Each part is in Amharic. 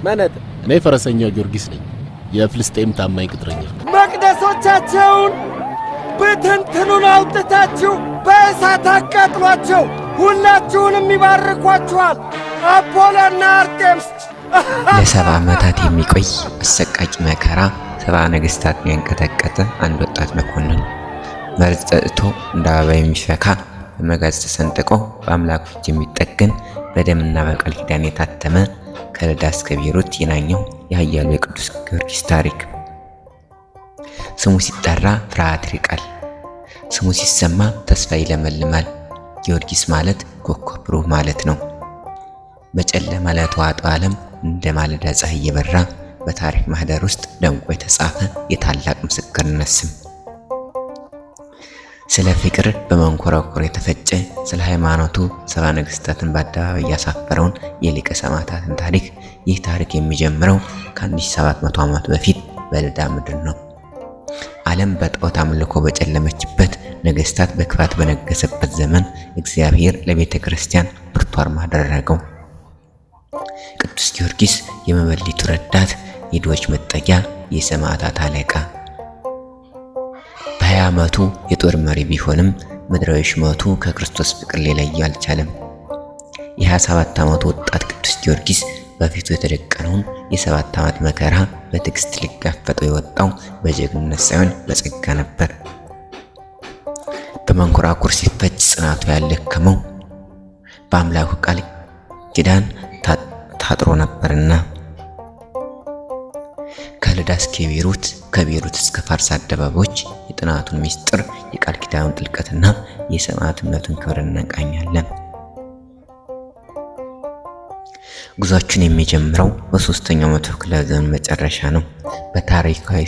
ማነት እኔ ፈረሰኛው ጊዮርጊስ ነኝ፣ የፍልስጤም ታማኝ ቅጥረኛ። መቅደሶቻቸውን ብትንትኑን አውጥታችሁ በእሳት አቃጥሏቸው፣ ሁላችሁንም ይባርኳችኋል። አፖሎና አርጤምስ ለ70 ዓመታት የሚቆይ አሰቃቂ መከራ 70 ነገሥታትን ያንቀጠቀጠ አንድ ወጣት መኮንን መርዝ ጠጥቶ እንደ አበባ የሚፈካ በመጋዝ ተሰንጥቆ በአምላኩ እጅ የሚጠገን በደምና በቃል ኪዳን የታተመ ከልዳ እስከ ቤይሩት የናኘው የኃያሉ የቅዱስ ጊዮርጊስ ታሪክ። ስሙ ሲጠራ ፍርሃት ይርቃል፣ ስሙ ሲሰማ ተስፋ ይለመልማል። ጊዮርጊስ ማለት ኮከብ ብሩህ ማለት ነው። በጨለማ ለተዋጠው ዓለም እንደ ማለዳ ፀሐይ እየበራ በታሪክ ማህደር ውስጥ ደምቆ የተጻፈ የታላቅ ምስክርነት ስም። ስለ ፍቅር በመንኮራኩር የተፈጨ፣ ስለ ሃይማኖቱ 70 ነገሥታትን በአደባባይ ያሳፈረውን የሊቀ ሰማዕታትን ታሪክ። ይህ ታሪክ የሚጀምረው ከ1700 ዓመት በፊት በልዳ ምድር ነው። ዓለም በጣዖት አምልኮ በጨለመችበት፣ ነገሥታት በክፋት በነገሰበት ዘመን እግዚአብሔር ለቤተ ክርስቲያን ብርቱ አርማ አደረገው። ቅዱስ ጊዮርጊስ የመበለቲቱ ረዳት፣ የድሆች መጠጊያ፣ የሰማዕታት አለቃ። በ20 ዓመቱ የጦር መሪ ቢሆንም ምድራዊ ሹመቱ ከክርስቶስ ፍቅር ሊለየው አልቻለም። የ27 ዓመቱ ወጣት ቅዱስ ጊዮርጊስ በፊቱ የተደቀነውን የ7 ዓመት መከራ በትዕግስት ሊጋፈጠው የወጣው በጀግንነት ሳይሆን በጸጋ ነበር። በመንኮራኩር ሲፈጭ ጽናቱ ያልደከመው በአምላኩ ቃል ኪዳን ታጥሮ ነበርና። ከልዳ እስከ ቤይሩት፣ ከቤይሩት እስከ ፋርስ አደባባዮች የጥናቱን ምስጢር፣ የቃል ኪዳኑን ጥልቀትና የሰማዕትነቱን ክብር እንቃኛለን። ጉዟችን የሚጀምረው በ3ኛው መቶ ክፍለ ዘመን መጨረሻ ነው። በታሪካዊ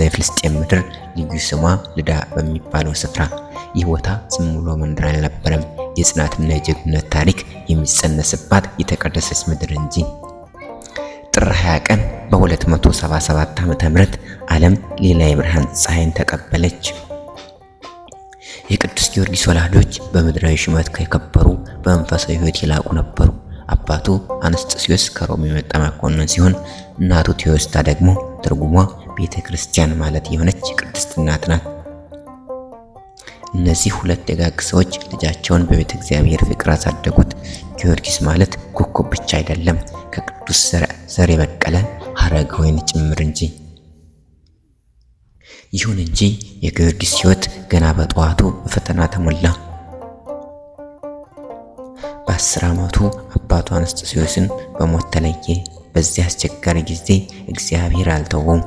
ፍልስጤም ምድር ልዩ ስሟ ልዳ በሚባለው ስፍራ። ይህ ቦታ ዝም ብሎ መንደር አልነበረም፣ የጽናትና የጀግንነት ታሪክ የሚጸነስባት የተቀደሰች ምድር እንጂ። ጥር 20 ቀን በ277 ዓመተ ምህረት ዓለም ሌላ የብርሃን ፀሐይን ተቀበለች። የቅዱስ ጊዮርጊስ ወላጆች በምድራዊ ሹመት ከከበሩ በመንፈሳዊ ሕይወት የላቁ ነበሩ። አባቱ አነስጥሲዮስ ከሮም የመጣ መኮንን ሲሆን እናቱ ቴዎስታ ደግሞ ትርጉሟ ቤተ ክርስቲያን ማለት የሆነች ቅድስት እናት ናት። እነዚህ ሁለት ደጋግ ሰዎች ልጃቸውን በቤተ እግዚአብሔር ፍቅር አሳደጉት። ጊዮርጊስ ማለት ኮከብ ብቻ አይደለም፣ ከቅዱስ ዘር የበቀለ ሐረገ ወይን ጭምር እንጂ። ይሁን እንጂ የጊዮርጊስ ሕይወት ገና በጠዋቱ በፈተና ተሞላ። በ10 ዓመቱ አባቱ አነስጥሲዮስን በሞት ተለየ። በዚህ አስቸጋሪ ጊዜ እግዚአብሔር አልተወውም።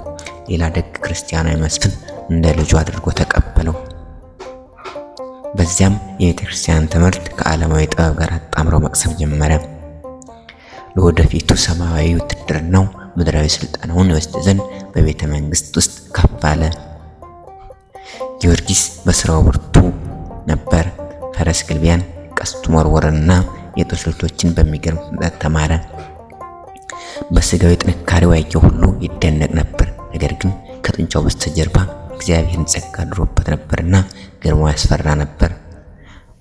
ሌላ ደግ ክርስቲያናዊ መስፍን እንደ ልጁ አድርጎ ተቀበለው። በዚያም የቤተ ክርስቲያን ትምህርት ከዓለማዊ ጥበብ ጋር አጣምሮ መቅሰም ጀመረ። ለወደፊቱ ሰማያዊ ውትድርናው ምድራዊ ስልጣኑን ይወስድ ዘንድ በቤተ መንግስት ውስጥ ከፍ አለ። ጊዮርጊስ በስራው ብርቱ ነበር። ፈረስ ግልቢያን፣ ቀስት መወርወርና የጦር ስልቶችን በሚገርም ፍጥነት ተማረ። በስጋዊ ጥንካሬው ያየው ሁሉ ይደነቅ ነበር። ነገር ግን ከጡንቻው በስተጀርባ እግዚአብሔርን ጸጋ አድሮበት ነበርና ግርማ ያስፈራ ነበር።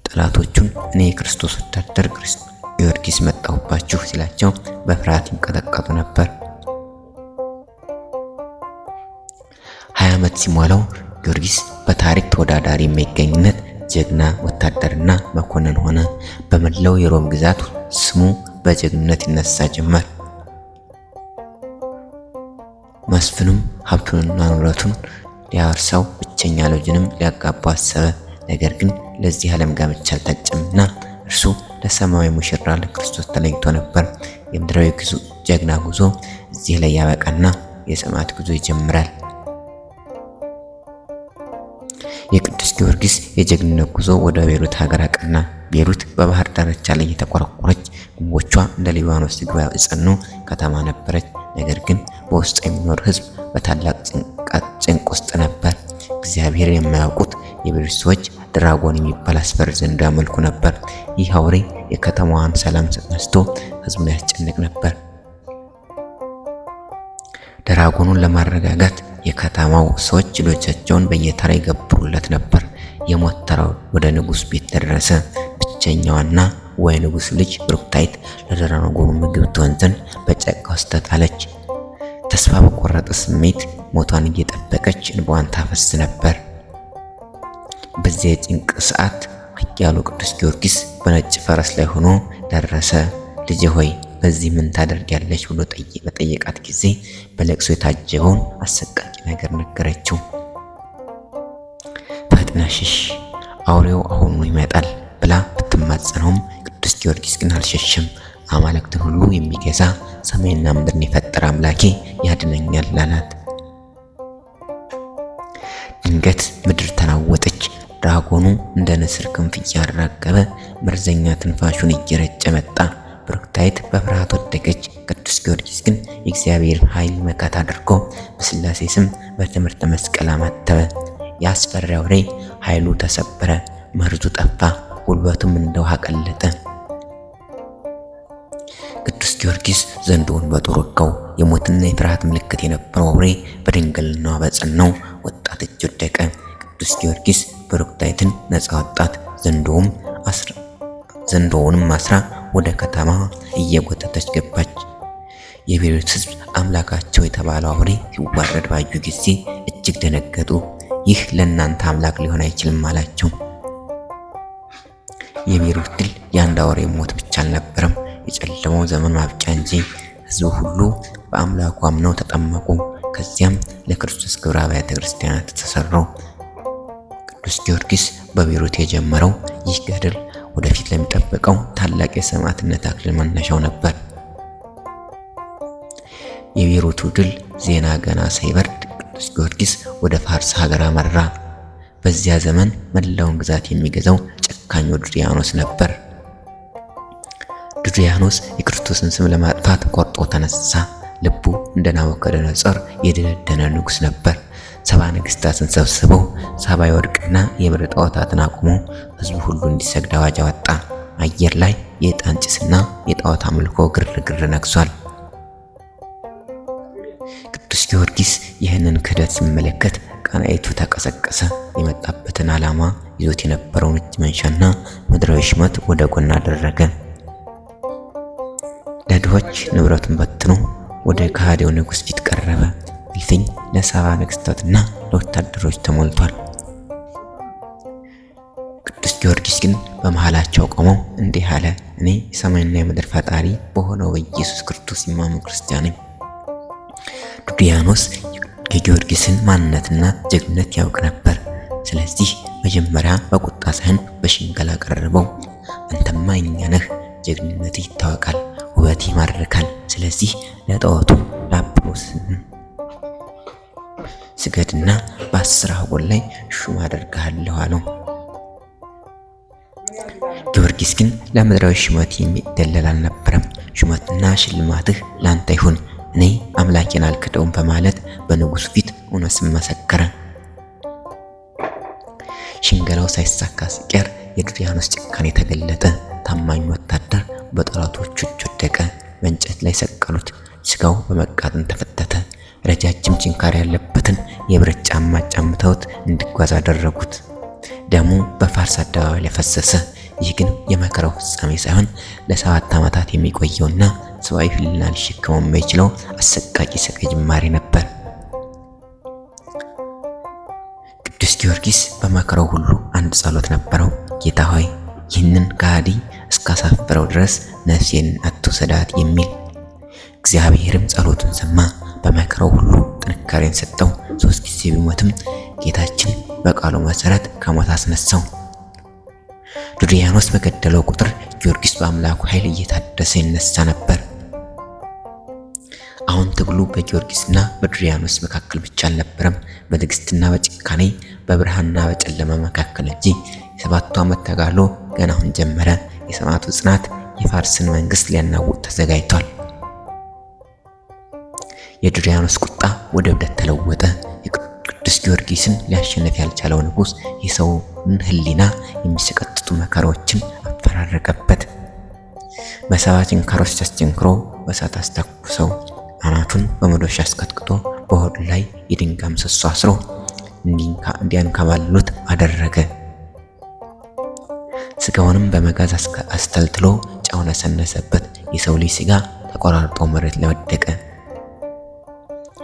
ጠላቶቹን እኔ የክርስቶስ ወታደር ጊዮርጊስ መጣሁባችሁ ሲላቸው በፍርሃት ይንቀጠቀጡ ነበር። 20 ዓመት ሲሞላው ጊዮርጊስ በታሪክ ተወዳዳሪ የማይገኝነት ጀግና ወታደርና መኮንን ሆነ። በመላው የሮም ግዛት ስሙ በጀግንነት ይነሳ ጀመር። መስፍኑም ሀብቱንና ንብረቱን ሊያወርሰው ብቸኛ ልጁንም ሊያጋባው አሰበ። ነገር ግን ለዚህ ዓለም ጋብቻ አልታጨምና እርሱ ለሰማያዊ ሙሽራ ለክርስቶስ ተለይቶ ነበር። የምድራዊ ጀግና ጉዞ እዚህ ላይ ያበቃና የሰማዕት ጉዞ ይጀምራል። የቅዱስ ጊዮርጊስ የጀግንነት ጉዞ ወደ ቤይሩት ሀገር አቀና። ቤይሩት በባህር ዳርቻ ላይ የተቆረቆረች፣ ግንቦቿ እንደ ሊባኖስ ዝግባ የጸኑ ከተማ ነበረች። ነገር ግን በውስጡ የሚኖር ሕዝብ በታላቅ ጭንቅ ውስጥ ነበር። እግዚአብሔር የማያውቁት የቤይሩት ሰዎች ድራጎን የሚባል አስፈሪ ዘንዶ ያመልኩ ነበር። ይህ አውሬ የከተማዋን ሰላም ነስቶ ሕዝቡን ያስጨንቅ ነበር። ድራጎኑን ለማረጋጋት የከተማው ሰዎች ልጆቻቸውን በየተራ ይገብሩለት ነበር። የሞት ተራው ወደ ንጉሥ ቤት ደረሰ። ብቸኛዋና ወይ ንጉሥ ልጅ ብሩክታይት ለድራጎኑ ምግብ ትሆን ዘንድ በጫካ ውስጥ ተጣለች። ተስፋ በቆረጠ ስሜት ሞቷን እየጠበቀች እንባዋን ታፈስ ነበር። በዚያ የጭንቅ ሰዓት ኃያሉ ቅዱስ ጊዮርጊስ በነጭ ፈረስ ላይ ሆኖ ደረሰ። ልጄ ሆይ በዚህ ምን ታደርጊያለሽ ብሎ በጠየቃት ጊዜ በለቅሶ የታጀበውን አሰቃቂ ነገር ነገረችው። ፈጥነሽ ሽሽ፣ አውሬው አሁኑ ይመጣል ብላ ብትማጸነውም ቅዱስ ጊዮርጊስ ግን አልሸሸም። አማልክትን ሁሉ የሚገዛ ሰማይና ምድርን የፈጠረ አምላኬ ያድነኛል አላት። ድንገት ምድር ተናወጠች። ድራጎኑ እንደ ንስር ክንፍ እያራገበ መርዘኛ ትንፋሹን እየረጨ መጣ። ብሩክታይት በፍርሃት ወደቀች። ቅዱስ ጊዮርጊስ ግን የእግዚአብሔርን ኃይል መከታ አድርጎ በሥላሴ ስም በትምህርተ መስቀል አማተበ። የአስፈሪ አውሬ ኃይሉ ተሰበረ፣ መርዙ ጠፋ፣ ጉልበቱም እንደ ውሃ ቀለጠ። ቅዱስ ጊዮርጊስ ዘንዶውን በጦር ወጋው። የሞትና የፍርሃት ምልክት የነበረው አውሬ በድንግልናዋ በጸናው ወጣት እጅ ወደቀ። ቅዱስ ጊዮርጊስ ብሩክታይትን ነፃ ወጣት። ዘንዶውንም አስራ ወደ ከተማ እየጎተተች ገባች። የቤሩት ሕዝብ አምላካቸው የተባለው አውሬ ሲዋረድ ባዩ ጊዜ እጅግ ደነገጡ። ይህ ለእናንተ አምላክ ሊሆን አይችልም አላቸው። የቤሩት ድል የአንድ አውሬ ሞት ብቻ አልነበረም፣ የጨለመው ዘመን ማብቂያ እንጂ። ሕዝቡ ሁሉ በአምላኩ አምነው ተጠመቁ። ከዚያም ለክርስቶስ ክብረ አብያተ ክርስቲያናት ተሰሩ። ቅዱስ ጊዮርጊስ በቤሩት የጀመረው ይህ ገድል ወደፊት ለሚጠበቀው ታላቅ የሰማዕትነት አክሊል መነሻው ነበር። የቤሩቱ ድል ዜና ገና ሳይበርድ ቅዱስ ጊዮርጊስ ወደ ፋርስ ሀገር አመራ። በዚያ ዘመን መላውን ግዛት የሚገዛው ጨካኙ ዱድያኖስ ነበር። ዱድያኖስ የክርስቶስን ስም ለማጥፋት ቆርጦ ተነሳ። ልቡ እንደ ናቡከደነፆር የደነደነ ንጉሥ ነበር። 70 ነገሥታትን ሰብስበው ሰባ የወርቅና የብር ጣዖታትን አቁሞ ሕዝቡ ሁሉ እንዲሰግድ አዋጅ አወጣ። አየር ላይ የዕጣን ጭስና የጣዖት አምልኮ ግርግር ነግሷል። ቅዱስ ጊዮርጊስ ይህንን ክህደት ሲመለከት ቀናኢቱ ተቀሰቀሰ። የመጣበትን ዓላማ ይዞት የነበረውን እጅ መንሻና ምድራዊ ሽመት ወደ ጎን አደረገ። ለድሆች ንብረቱን በትኖ ወደ ከሃዲው ንጉሥ ፊት ቀረበ። እልፍኝ ለሰባ ነገሥታትና ለወታደሮች ተሞልቷል። ቅዱስ ጊዮርጊስ ግን በመሃላቸው ቆሞ እንዲህ አለ፣ እኔ የሰማይና የምድር ፈጣሪ በሆነው በኢየሱስ ክርስቶስ የማምን ክርስቲያን ነኝ። ዱድያኖስ የጊዮርጊስን ማንነትና ጀግንነት ያውቅ ነበር። ስለዚህ መጀመሪያ በቁጣ ሳይሆን በሽንገላ ቀረበው። አንተማ የእኛ ነህ፣ ጀግንነት ይታወቃል፣ ውበት ይማርካል። ስለዚህ ለጣዖቱ ለአጵሎስ ስገድና በ10 አህጉር ላይ ሹም አደርግሃለሁ አለው። ጊዮርጊስ ግን ለምድራዊ ሹመት የሚደለል አልነበረም። ሹመትና ሽልማትህ ላንተ ይሁን፣ እኔ አምላኬን አልክደውም በማለት በንጉሱ ፊት እውነትን መሰከረ። ሽንገላው ሳይሳካ ሲቀር የዱድያኖስ ጭካኔ ተገለጠ። ታማኝ ወታደር በጠላቶቹ እጅ ወደቀ። በእንጨት ላይ ሰቀሉት። ስጋው በመቃጠን ተፈተተ። ረጃጅም ችንካር ያለበትን የብረት ጫማ ጫምተውት እንዲጓዝ አደረጉት። ደሙ በፋርስ አደባባይ ላይ ፈሰሰ። ይህ ግን የመከራው ፍጻሜ ሳይሆን ለ7 ዓመታት የሚቆየውና ሰዋዊ ሕሊና ሊሸከመው የማይችለው አሰቃቂ ስቃይ ጅማሬ ነበር። ቅዱስ ጊዮርጊስ በመከራው ሁሉ አንድ ጸሎት ነበረው። ጌታ ሆይ ይህንን ከሃዲ እስካሳፍረው ድረስ ነፍሴን አትውሰዳት የሚል። እግዚአብሔርም ጸሎቱን ሰማ። በመከራው ሁሉ ጥንካሬን ሰጠው። 3 ጊዜ ቢሞትም ጌታችን በቃሉ መሰረት ከሞት አስነሳው። ዱድያኖስ በገደለው ቁጥር ጊዮርጊስ በአምላኩ ኃይል እየታደሰ ይነሳ ነበር። አሁን ትግሉ በጊዮርጊስና በዱድያኖስ መካከል ብቻ አልነበረም፣ በትዕግስትና በጭካኔ በብርሃንና በጨለማ መካከል እንጂ። የ7 ዓመት ተጋድሎ ገና አሁን ጀመረ። የሰማዕቱ ጽናት የፋርስን መንግስት ሊያናውጥ ተዘጋጅቷል። የዱድያኖስ ቁጣ ወደ እብደት ተለወጠ። ቅዱስ ጊዮርጊስን ሊያሸንፍ ያልቻለው ንጉሥ የሰውን ሕሊና የሚሰቀጥጡ መከራዎችን አፈራረቀበት። በ7 ችንካሮች አስቸንክሮ በእሳት አስተኩሰው አናቱን በመዶሻ አስቀጥቅጦ በሆዱ ላይ የድንጋይ ምሰሶ አስሮ እንዲያንከባልሉት አደረገ። ስጋውንም በመጋዝ አስተልትሎ ጨው ነሰነሰበት። የሰው ልጅ ስጋ ተቆራርጦ መሬት ላይ ወደቀ።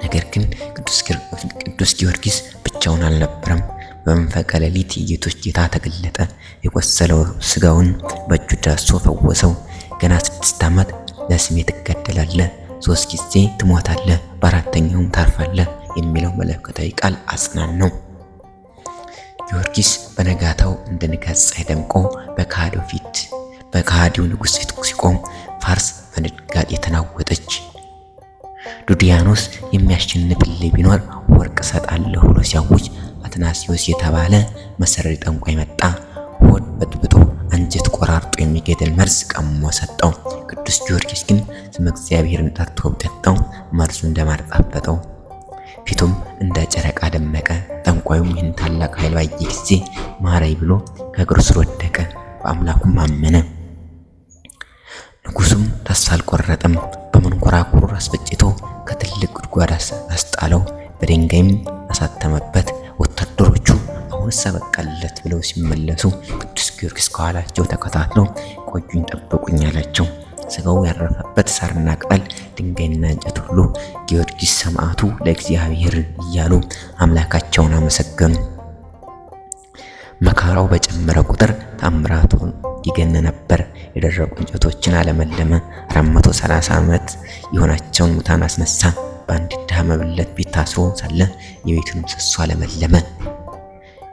ነገር ግን ቅዱስ ጊዮርጊስ ብቻውን አልነበረም። በመንፈቀ ሌሊት የጌቶች ጌታ ተገለጠ። የቆሰለው ስጋውን በእጁ ዳሶ ፈወሰው። ገና 6 ዓመት ለስሜ ትገደላለህ፣ 3 ጊዜ ትሞታለህ፣ በአራተኛውም ታርፋለህ የሚለው መለኮታዊ ቃል አጽናናው። ጊዮርጊስ በነጋታው እንደ ንጋት ፀሐይ ደምቆ በከሃዲው ንጉሥ ፊት ሲቆም ፋርስ በድንጋጤ ተናወጠች። ዱድያኖስ የሚያሸንፍልኝ ቢኖር ወርቅ እሰጣለሁ ብሎ ሲያውጅ አትናሲዮስ የተባለ መሰሪ ጠንቋይ መጣ። ሆድ በጥብጦ አንጀት ቆራርጦ የሚገድል መርዝ ቀሞ ሰጠው። ቅዱስ ጊዮርጊስ ግን ስመ እግዚአብሔርን ጠርቶ ጠጣው። መርዙ እንደማር ጣፈጠው፣ ፊቱም እንደ ጨረቃ ደመቀ። ጠንቋዩም ይህን ታላቅ ኃይል ባየ ጊዜ ማረኝ ብሎ ከእግሩ ስር ወደቀ። በአምላኩም አመነ። ንጉሱም ተስፋ አልቆረጠም። በመንኮራኩር አስፈጭቶ ከትልቅ ጉድጓድ አስጣለው፣ በድንጋይም አሳተመበት። ወታደሮቹ አሁን ሰበቀለት ብለው ሲመለሱ ቅዱስ ጊዮርጊስ ከኋላቸው ተከታትሎ ቆዩኝ ጠብቁኝ አላቸው። ስጋው ያረፈበት ሳርና ቅጠል፣ ድንጋይና እንጨት ሁሉ ጊዮርጊስ ሰማዕቱ ለእግዚአብሔር እያሉ አምላካቸውን አመሰገኑ። መከራው በጨመረ ቁጥር ታምራቱ ይገን ነበር። የደረቁ እንጨቶችን አለመለመ። 430 ዓመት የሆናቸውን ሙታን አስነሳ። በአንድ ድሃ መበለት ቤት ታስሮ ሳለ የቤቱን ምሰሶ አለመለመ።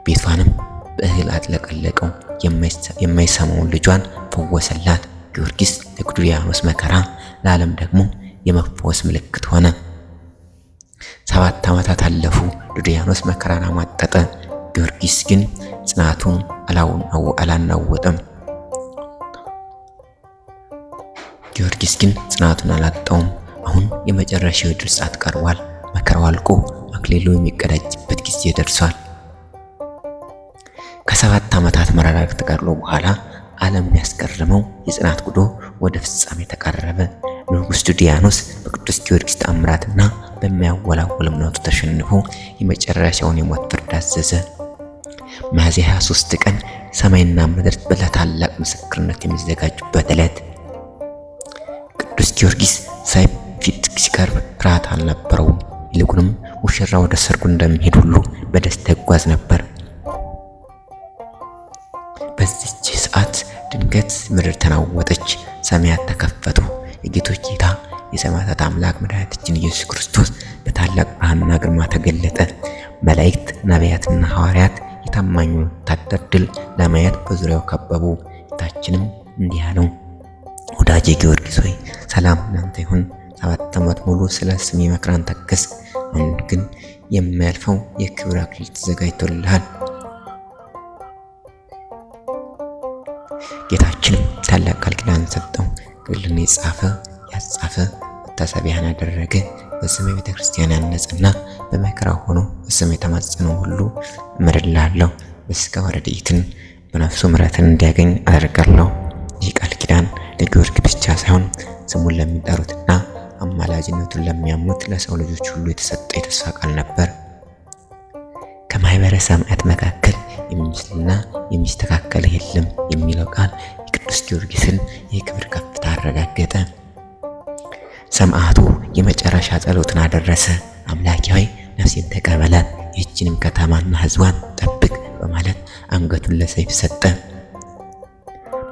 ቤቷንም በእህል አጥለቀለቀው። የማይሰማውን ልጇን ፈወሰላት። ጊዮርጊስ ለዱድያኖስ መከራ ለዓለም ደግሞ የመፈወስ ምልክት ሆነ። 7 ዓመታት አለፉ። ዱድያኖስ መከራን አሟጠጠ። ጊዮርጊስ ግን ጽናቱን አላናወጠም። አላጣውም። አሁን የመጨረሻው የድል ሰዓት ቀርቧል። መከራው አልቆ አክሊሉ የሚቀዳጅበት ጊዜ ደርሷል። ከ7 ዓመታት መራራ ተጋድሎ በኋላ ዓለምን ያስገረመው የጽናት ጉዞ ወደ ፍጻሜ ተቃረበ። ንጉሥ ዱድያኖስ በቅዱስ ጊዮርጊስ ተአምራትና በሚያወላውል እምነቱ ተሸንፎ የመጨረሻውን የሞት ፍርድ አዘዘ። ሚያዝያ 23 ቀን ሰማይና ምድር ለታላቅ ምስክርነት የሚዘጋጁበት ዕለት። ቅዱስ ጊዮርጊስ ሰይፍ ፊት ሲቀርብ ፍርሃት አልነበረውም። ይልቁንም ሙሽራ ወደ ሰርጉ እንደሚሄድ ሁሉ በደስታ ይጓዝ ነበር። በዚች ሰዓት ድንገት ምድር ተናወጠች፣ ሰማያት ተከፈቱ። የጌቶች ጌታ የሰማዕታት አምላክ መድኃኒታችን ኢየሱስ ክርስቶስ በታላቅ ብርሃንና ግርማ ተገለጠ። መላእክት፣ ነቢያትና ሐዋርያት የታማኙ ወታደር ድል ለማየት በዙሪያው ከበቡ። ጌታችንም እንዲህ አለው፣ ወዳጄ ጊዮርጊስ ሆይ ሰላም ላንተ ይሁን። 7 ዓመት ሙሉ ስለ ስሜ መከራን ታገስ። አሁን ግን የማያልፈው የክብር አክሊል ተዘጋጅቶልሃል። ጌታችንም ታላቅ ቃል ኪዳን ሰጠው። ገድልን የጻፈ ያጻፈ መታሰቢያን ያደረገ በስሜ ቤተ ክርስቲያን ያነጸና በመከራ ሆኖ በስሜ የተማጸነው ሁሉ እምርልሃለሁ። በሥጋው ረድኤትን በነፍሱ ምሕረትን እንዲያገኝ አደርጋለሁ። ይህ ቃል ኪዳን ለጊዮርጊስ ብቻ ሳይሆን ስሙን ለሚጠሩትና አማላጅነቱን ለሚያምኑት ለሰው ልጆች ሁሉ የተሰጠ የተስፋ ቃል ነበር። ከማኅበረ ሰማዕታት መካከል የሚመስልና የሚስተካከል የለም የሚለው ቃል የቅዱስ ጊዮርጊስን የክብር ከፍታ አረጋገጠ። ሰማዕቱ የመጨረሻ ጸሎትን አደረሰ። አምላኬ ሆይ ነፍሴን ተቀበላት፣ ይህችንም ከተማና ሕዝቧን ጠብቅ በማለት አንገቱን ለሰይፍ ሰጠ።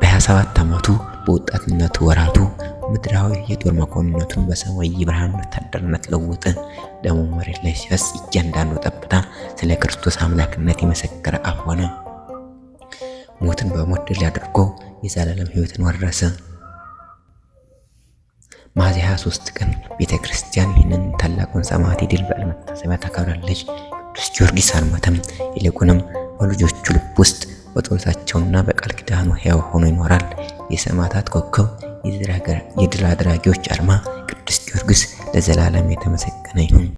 በ27 ዓመቱ በወጣትነቱ ወራቱ ምድራዊ የጦር መኮንነቱን በሰማያዊ የብርሃን ወታደርነት ለወጠ። ደሙ መሬት ላይ ሲፈስ እያንዳንዱ ጠብታ ስለ ክርስቶስ አምላክነት የመሰከረ አፍ ሆነ። ሞትን በሞት ድል አድርጎ የዘላለም ሕይወትን ወረሰ። ሚያዝያ 23 ቀን ቤተ ክርስቲያን ይህንን ታላቁን ሰማዕት ድል በዓል መታሰቢያ ታከብራለች። ቅዱስ ጊዮርጊስ አልሞተም፣ ይልቁንም በልጆቹ ልብ ውስጥ በጸሎታቸውና በቃል ኪዳኑ ሕያው ሆኖ ይኖራል። የሰማዕታት ኮከብ፣ የድል አድራጊዎች አርማ ቅዱስ ጊዮርጊስ ለዘላለም የተመሰገነ ይሁን።